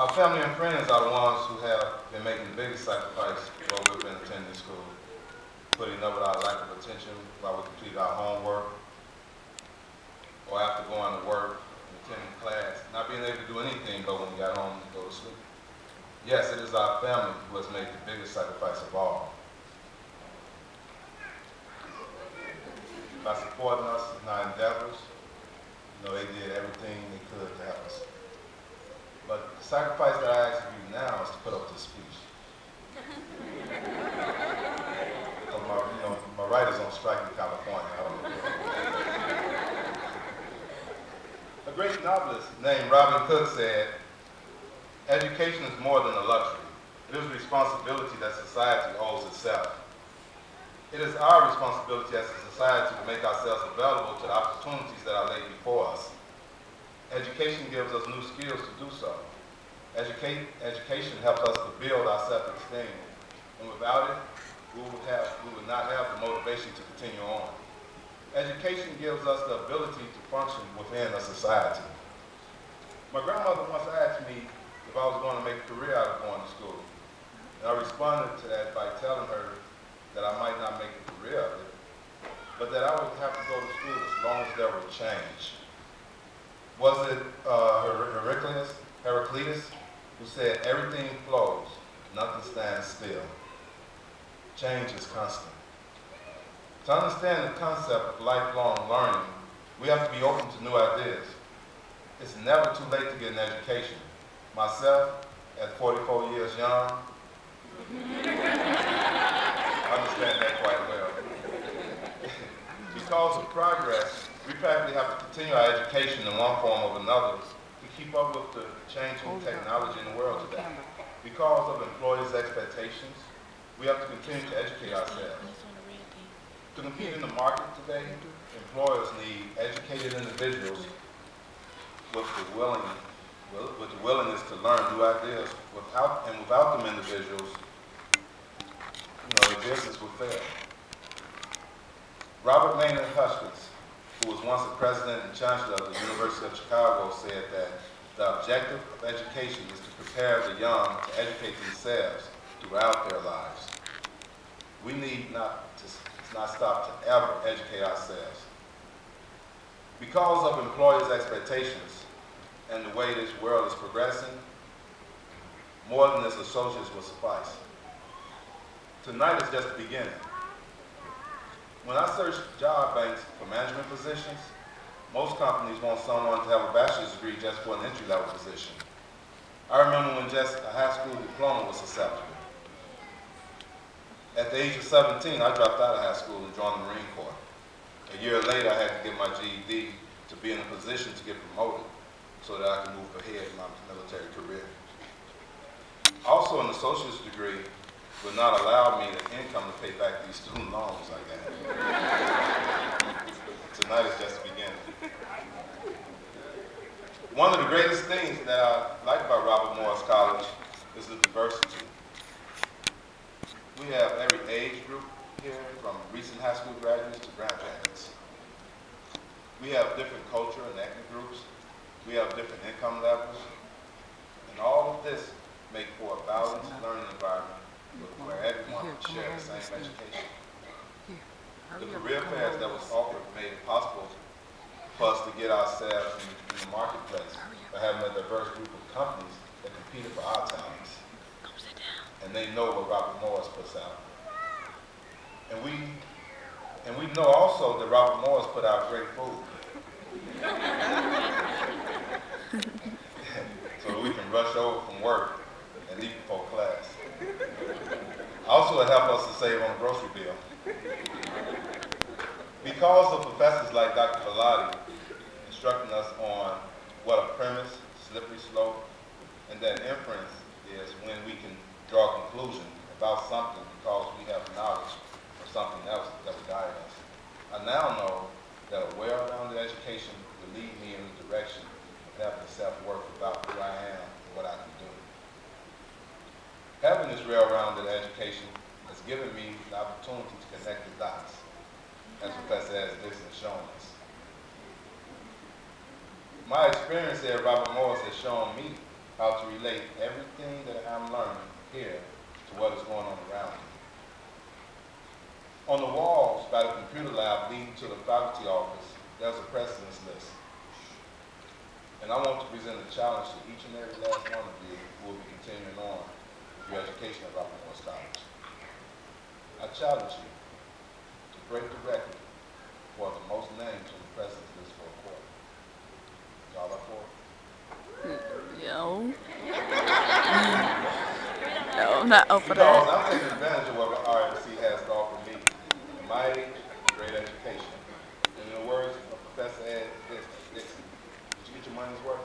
Our family and friends are the ones who have been making the biggest sacrifice while we've been attending school, putting up with our lack of attention while we complete our homework, or after going to work and attending class, not being able to do anything but when we got home to go to sleep. Yes, it is our family who has made the biggest sacrifice of all by supporting us in our endeavors. They did everything they could to help us. But the sacrifice that I ask of you now is to put up this speech. Because my writer's on strike in California. I don't know. A great novelist named Robin Cook said, "Education is more than a luxury. It is a responsibility that society owes itself. It is our responsibility as a society to make ourselves available to the opportunities that are laid before us. Education gives us new skills to do so. Education helps us to build our self-esteem, and without it, we would not have the motivation to continue on. Education gives us the ability to function within a society." My grandmother once asked me if I was going to make a career out of going to school, and I responded to that by telling her that I might not make a career of it, but that I would have to go to school as long as there were change. Was it Heraclitus who said, "Everything flows, nothing stands still. Change is constant." To understand the concept of lifelong learning, we have to be open to new ideas. It's never too late to get an education. Myself, at 44 years young, I understand that quite well. Because of progress, we practically have to continue our education in one form or another to keep up with the changing technology in the world today. Because of employers' expectations, we have to continue to educate ourselves. To compete in the market today, employers need educated individuals with the willingness to learn new ideas. Without them individuals, the business will fail. Robert Maynard Huskins, who was once the president and chancellor of the University of Chicago, said that the objective of education is to prepare the young to educate themselves throughout their lives. We need not stop to ever educate ourselves. Because of employers' expectations and the way this world is progressing, more than this associates will suffice. Tonight is just the beginning. When I search job banks for management positions, most companies want someone to have a bachelor's degree just for an entry-level position. I remember when just a high school diploma was acceptable. At the age of 17, I dropped out of high school and joined the Marine Corps. A year later, I had to get my GED to be in a position to get promoted so that I could move ahead in my military career. Also, an associate's degree would not allow me the income to pay back these student loans I got. Tonight is just the beginning. One of the greatest things that I like about Robert Morris College is the diversity. We have every age group here, from recent high school graduates to grandparents. We have different culture and ethnic groups. We have different income levels. And all of this make for a balanced learning environment where everyone can share the same education. The career fairs that was offered made it possible for us to get ourselves in the marketplace by having a diverse group of companies that competed for our talents. And they know what Robert Morris puts out. And we know also that Robert Morris put out great food. So that we can rush over from work and eat before class. Also, it helps us to save on the grocery bill. Because of professors like Dr. Bellotti instructing us on what a premise, slippery slope, and that inference is when we can draw a conclusion about something because we have knowledge of something else that will guide us. I now know that a well-rounded education will lead me in the direction of having self-worth about who I am and what I can do. Having this well-rounded education has given me the opportunity to connect the dots, as Professor Dixon has shown us. My experience here at Robert Morris has shown me how to relate everything that I'm learning here to what is going on around me. On the walls by the computer lab leading to the faculty office, there's a precedence list. And I want to present a challenge to each and every last one of you who will be continuing on with your education at Robert Morris College. I challenge you to break the record for the most names on the precedence list for a quarter. Y'all up for it? No. No, I'm not up for Because that. I'm taking advantage of what RMC has to offer me, my age, great education. And in the words of Professor Ed Dixon, did you get your money's worth?